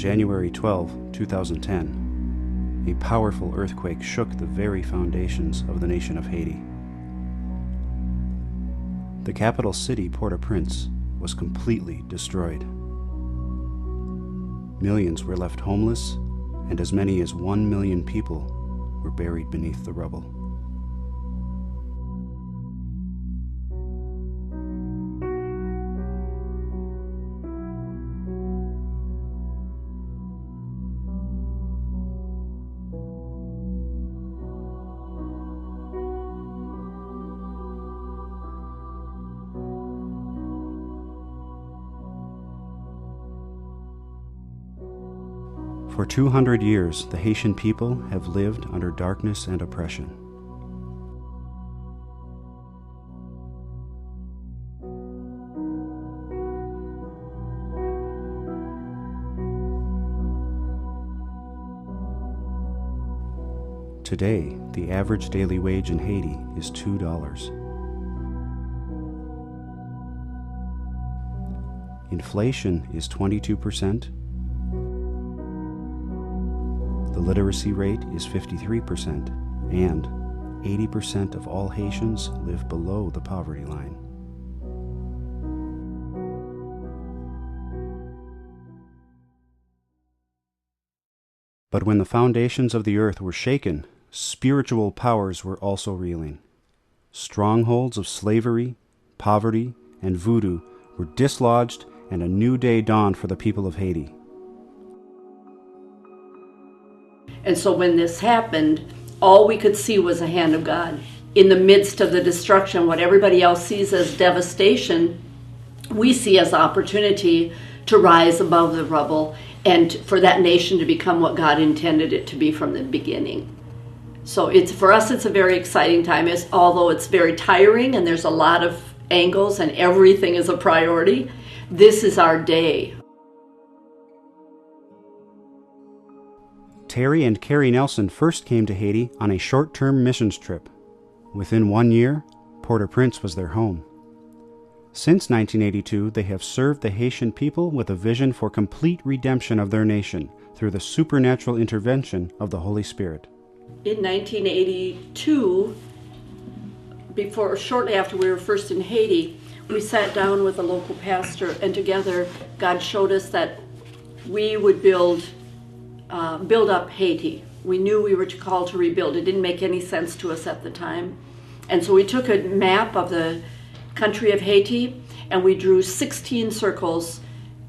January 12, 2010, a powerful earthquake shook the very foundations of the nation of Haiti. The capital city, Port-au-Prince, was completely destroyed. Millions were left homeless, and as many as 1 million people were buried beneath the rubble. For 200 years, the Haitian people have lived under darkness and oppression. Today, the average daily wage in Haiti is $2. Inflation is 22%. The literacy rate is 53%, and 80% of all Haitians live below the poverty line. But when the foundations of the earth were shaken, spiritual powers were also reeling. Strongholds of slavery, poverty, and voodoo were dislodged, and a new day dawned for the people of Haiti. And so when this happened, all we could see was the hand of God. In the midst of the destruction, what everybody else sees as devastation, we see as opportunity to rise above the rubble and for that nation to become what God intended it to be from the beginning. So for us, it's a very exciting time, although it's very tiring and there's a lot of angles and everything is a priority. This is our day. Terry and Carrie Nelson first came to Haiti on a short-term missions trip. Within 1 year, Port-au-Prince was their home. Since 1982, they have served the Haitian people with a vision for complete redemption of their nation through the supernatural intervention of the Holy Spirit. In 1982, shortly after we were first in Haiti, we sat down with a local pastor, and together God showed us that we would build up Haiti. We knew we were called to rebuild. It didn't make any sense to us at the time. And so we took a map of the country of Haiti and we drew 16 circles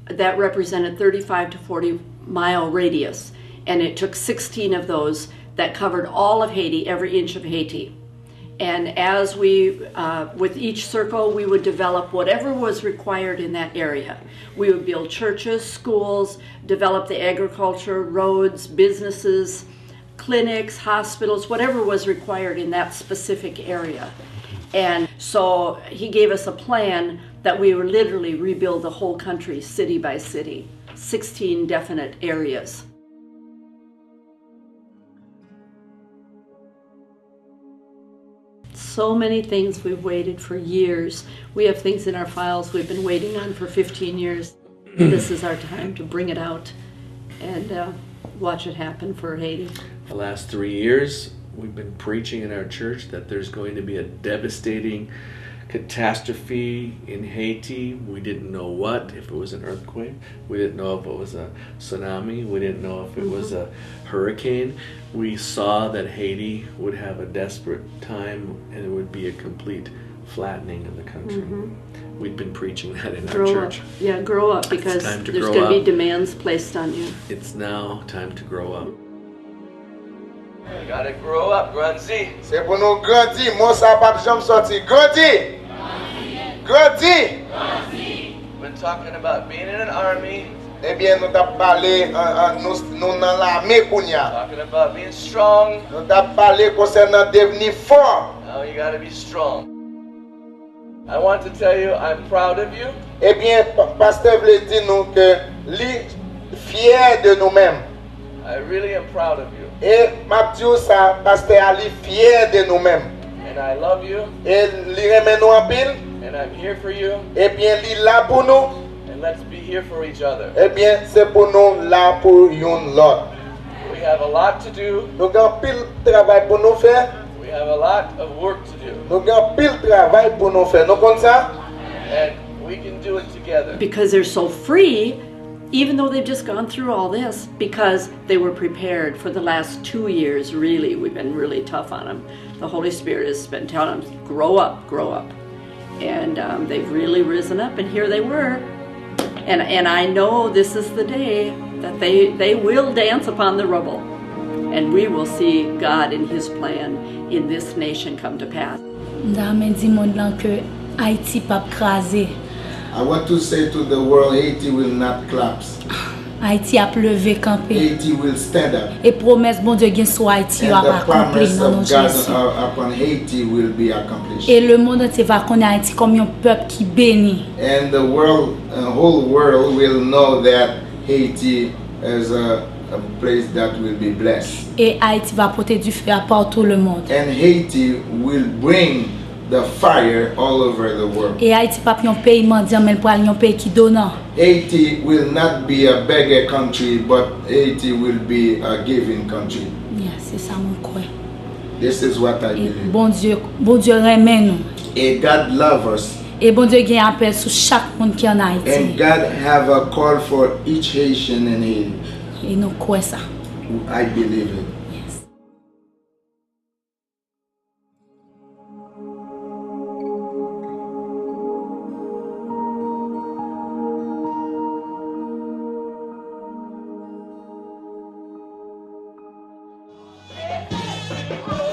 that represented 35 to 40 mile radius. And it took 16 of those that covered all of Haiti, every inch of Haiti. And as with each circle, we would develop whatever was required in that area. We would build churches, schools, develop the agriculture, roads, businesses, clinics, hospitals, whatever was required in that specific area. And so he gave us a plan that we would literally rebuild the whole country, city by city, 16 definite areas. So many things we've waited for years. We have things in our files we've been waiting on for 15 years. This is our time to bring it out and watch it happen for Haiti. The last 3 years, we've been preaching in our church that there's going to be a devastating catastrophe in Haiti. We didn't know if it was an earthquake. We didn't know if it was a tsunami. We didn't know if it was a hurricane. We saw that Haiti would have a desperate time and it would be a complete flattening of the country. We'd been preaching that in our church. Grow up, because there's going to be demands placed on you. It's now time to grow up. You gotta grow up, grandi. C'est pour nous grandir. Moi, ça pas jamais sorti. Grandir. Grandir. We've been talking about being in an army. Eh bien, nous t'avons parlé, nous dans l'armée kounya. Talking about being strong. Nous t'avons parlé concernant devenir fort. Now you gotta be strong. I want to tell you, I'm proud of you. Eh bien, pasteur veut dire nous que lui fier de nous-mêmes. I really am proud of you. Et m'a dit ça, pasteur Ali fier de nous-mêmes. And I love you. Et lui remet nous en pile. And I'm here for you. Et bien, lui là pour nous. And let's be here for each other. Eh bien, c'est pour nous là pour yon lot. We have a lot to do. Nous avons pile travail pour nous faire. We have a lot of work to do. Nous avons pile travail pour nous faire. Nous comme ça? And we can do it together. Because they're so free, even though they've just gone through all this, because they were prepared for the last 2 years, really, we've been really tough on them. The Holy Spirit has been telling them, grow up, grow up. And they've really risen up, and here they were. And I know this is the day that they will dance upon the rubble. And we will see God in His plan in this nation come to pass. Ndame di monde lan ke Haiti pap krasé. I want to say to the world, Haiti will not collapse. Haiti ap leve campé. Haiti will stand up. Et promesse bon Dieu gen sou Haiti yo And ap the accompli promise nan of nou God Jésus. upon Haiti will be accomplished. Et le monde entier va connaître Haïti comme un peuple qui bénit. And the world, whole world will know that Haiti is a place that will be blessed. Et Haïti va porter du feu à partout le monde. And Haiti will bring the fire all over the world. Et Haïti pas un pays mendiant mais pour un pays qui donnant. Haiti will not be a beggar country, but Haiti will be a giving country. Yeah, c'est ça mon croix. This is what I Et believe. bon Dieu remet nous. And God loves us. Et bon Dieu gagne appel sur chaque monde qui en Haïti. And God have a call for each Haitian in Haiti. Et nous croyons ça. I believe it. Yes. Oh!